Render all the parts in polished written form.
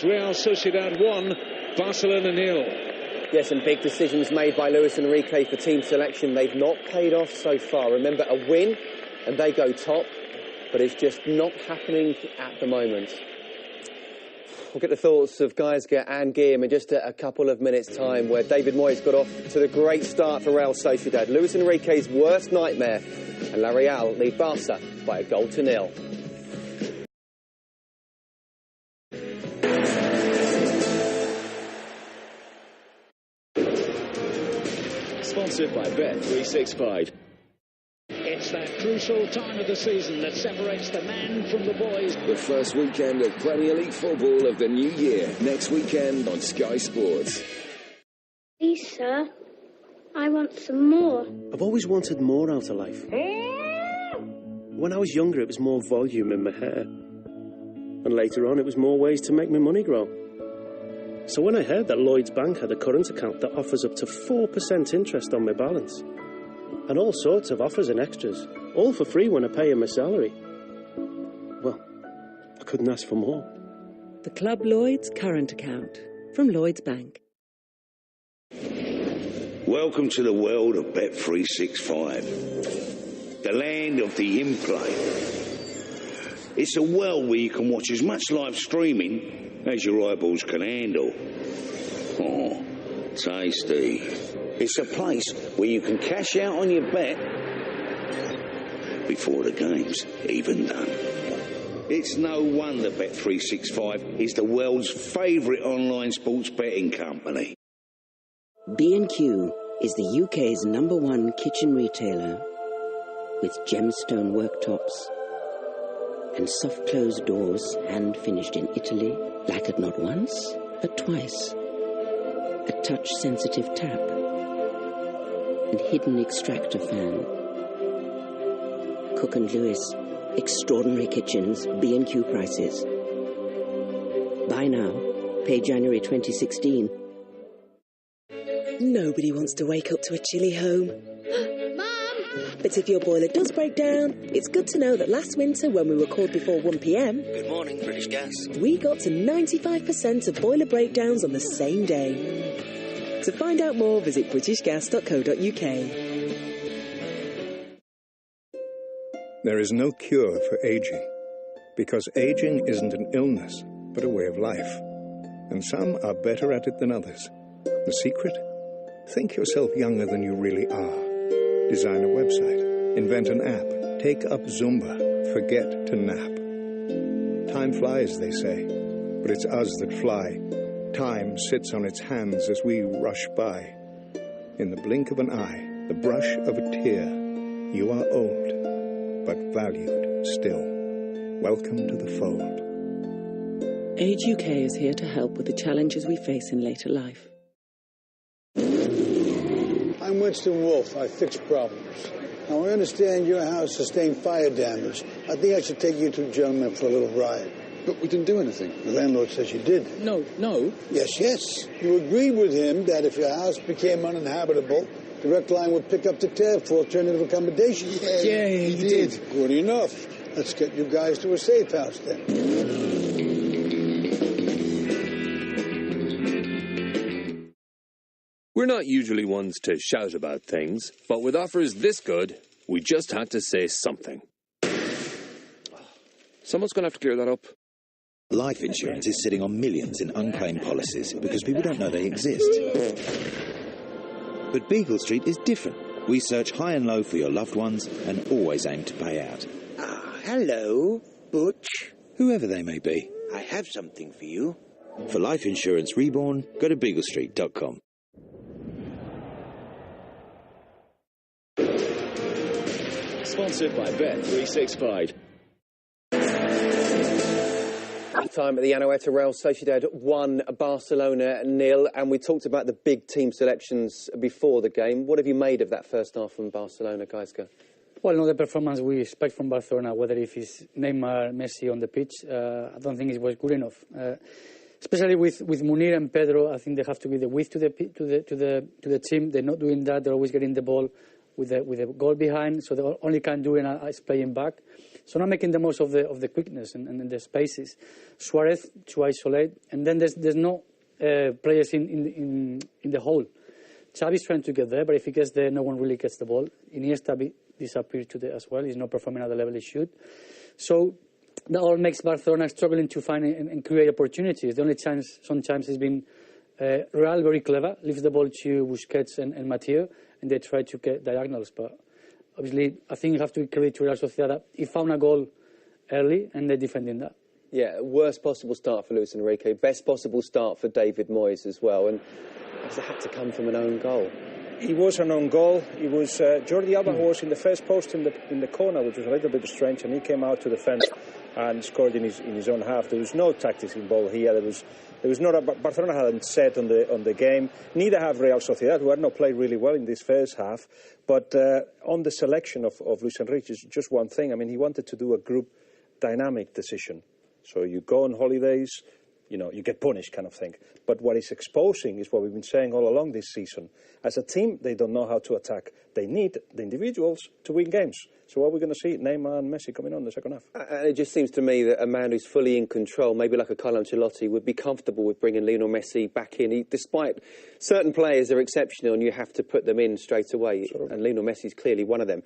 Real Sociedad 1, Barcelona 0. Yes, and big decisions made by Luis Enrique for team selection. They've not paid off so far. Remember, a win and they go top, but it's just not happening at the moment. We'll get the thoughts of Geisger and Guillem in just a couple of minutes' time, where David Moyes got off to the great start for Real Sociedad. Luis Enrique's worst nightmare, and La Real lead Barca by 1-0. Sponsored by Bet365. It's that crucial time of the season that separates the man from the boys. The first weekend of Premier League football of the new year. Next weekend on Sky Sports. Please, sir, I want some more. I've always wanted more out of life. When I was younger, it was more volume in my hair. And later on, it was more ways to make my money grow. So when I heard that Lloyds Bank had a current account that offers up to 4% interest on my balance, and all sorts of offers and extras, all for free when I pay in my salary, well, I couldn't ask for more. The Club Lloyds current account from Lloyds Bank. Welcome to the world of Bet365, the land of the in-play. It's a world where you can watch as much live streaming as your eyeballs can handle. Oh, tasty. It's a place where you can cash out on your bet before the game's even done. It's no wonder Bet365 is the world's favourite online sports betting company. B&Q is the UK's #1 kitchen retailer, with gemstone worktops and soft-closed doors hand-finished in Italy, lacquered not once, but twice. A touch-sensitive tap and hidden extractor fan. Cook and Lewis, extraordinary kitchens, B&Q prices. Buy now, pay January 2016. Nobody wants to wake up to a chilly home. But if your boiler does break down, it's good to know that last winter, when we were called before 1 p.m... Good morning, British Gas. We got to 95% of boiler breakdowns on the same day. To find out more, visit britishgas.co.uk. There is no cure for aging, because aging isn't an illness, but a way of life. And some are better at it than others. The secret? Think yourself younger than you really are. Design a website, invent an app, take up Zumba, forget to nap. Time flies, they say, but it's us that fly. Time sits on its hands as we rush by. In the blink of an eye, the brush of a tear, you are old, but valued still. Welcome to the fold. Age UK is here to help with the challenges we face in later life. I'm Winston Wolfe. I fix problems. Now, I understand your house sustained fire damage. I think I should take you two gentlemen for a little ride. But we didn't do anything. The landlord says you did. No. Yes. You agreed with him that if your house became uninhabitable, Direct Line would pick up the tab for alternative accommodation. Yeah, he did. Good enough. Let's get you guys to a safe house then. We're not usually ones to shout about things, but with offers this good, we just had to say something. Someone's going to have to clear that up. Life insurance is sitting on millions in unclaimed policies because people don't know they exist. But Beagle Street is different. We search high and low for your loved ones and always aim to pay out. Hello, Butch. Whoever they may be. I have something for you. For life insurance reborn, go to beaglestreet.com. Sponsored by Bet365. Time at the Anoeta, Real Sociedad 1, Barcelona 0, and we talked about the big team selections before the game. What have you made of that first half from Barcelona, Geisger? Well, not the performance we expect from Barcelona, whether if it's Neymar, Messi on the pitch. I don't think it was good enough. Especially with Munir and Pedro, I think they have to give the width to the team. They're not doing that. They're always getting the ball with a goal behind, so the only can do is playing back. So not making the most of the quickness and the spaces. Suarez to isolate, and then there's no players in the hole. Xavi's trying to get there, but if he gets there, no one really gets the ball. Iniesta disappeared today as well. He's not performing at the level he should. So that all makes Barcelona struggling to find and create opportunities. The only chance sometimes has been Real very clever, leaves the ball to Busquets and Mateo, and they try to get diagonals. But obviously, I think you have to credit to Real Sociedad that he found a goal early, and they're defending that. Yeah, worst possible start for Luis Enrique, best possible start for David Moyes as well, and it had to come from an own goal. He was an own goal. He was Jordi Alba was in the first post in the corner, which was a little bit strange, and he came out to defend and scored in his own half. There was no tactics involved here. There was not a, Barcelona hadn't set on the game. Neither have Real Sociedad, who had not played really well in this first half. But on the selection of Luis Enrique, just one thing. I mean, he wanted to do a group dynamic decision. So you go on holidays, you get punished kind of thing. But what he's exposing is what we've been saying all along this season. As a team, they don't know how to attack. They need the individuals to win games. So what are we going to see? Neymar and Messi coming on in the second half. And it just seems to me that a man who's fully in control, maybe like a Carlo Ancelotti, would be comfortable with bringing Lionel Messi back in. Despite certain players are exceptional and you have to put them in straight away. Sure. And Lionel Messi's clearly one of them.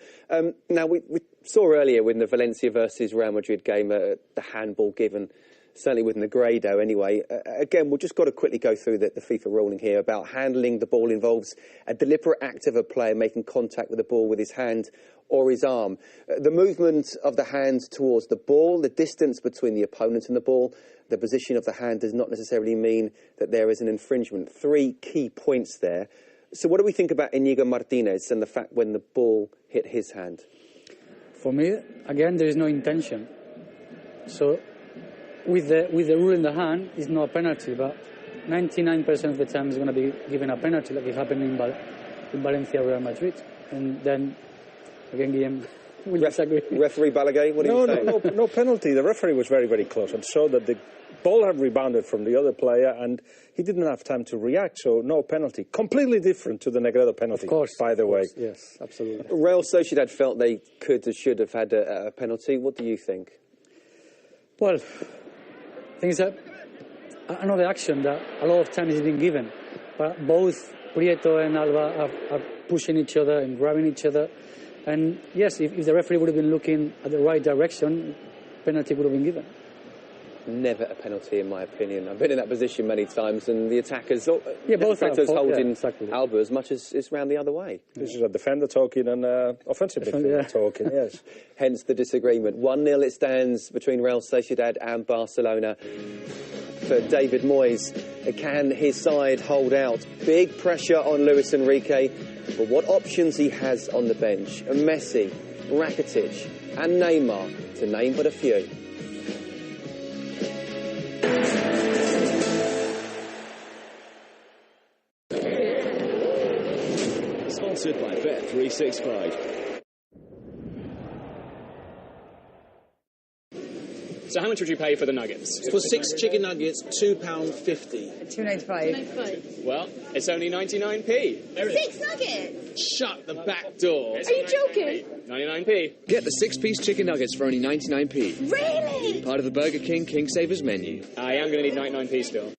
Now, we saw earlier in the Valencia versus Real Madrid game the handball given, certainly with Negredo anyway. Again, we've just got to quickly go through the FIFA ruling here about handling the ball involves a deliberate act of a player making contact with the ball with his hand or his arm. The movement of the hand towards the ball, the distance between the opponent and the ball, the position of the hand does not necessarily mean that there is an infringement. 3 key points there. So what do we think about Íñigo Martínez and the fact when the ball hit his hand? For me, again, there is no intention. So with the rule in the hand, it's not a penalty, but 99% of the time it's going to be given a penalty, like it happened in Valencia, Real Madrid. And then, again, Guillem will disagree. Referee Balaguer, what do you say? No penalty. The referee was very, very close and saw that the ball had rebounded from the other player and he didn't have time to react, so no penalty. Completely different to the Negredo penalty, of course, by the way. Yes, absolutely. Real Sociedad felt they could or should have had a penalty. What do you think? Well, things that another action that a lot of time has been given, but both Prieto and Alba are pushing each other and grabbing each other. And yes, if the referee would have been looking at the right direction, penalty would have been given. Never a penalty, in my opinion. I've been in that position many times, and the attackers, both holding exactly. Alba as much as it's round the other way. This is a defender talking and offensive defender talking, yes. Hence the disagreement. 1-0 it stands between Real Sociedad and Barcelona. For David Moyes, can his side hold out? Big pressure on Luis Enrique, but what options he has on the bench? Messi, Rakitic and Neymar, to name but a few. Sponsored by Bet365. So how much would you pay for the nuggets? For 6 chicken nuggets, £2.50. $2.95. Well, it's only 99p. 6 nuggets? Shut the back door. Are you joking? 99p. Get the 6-piece chicken nuggets for only 99p. Really? Part of the Burger King King Savers menu. I am going to need 99p still.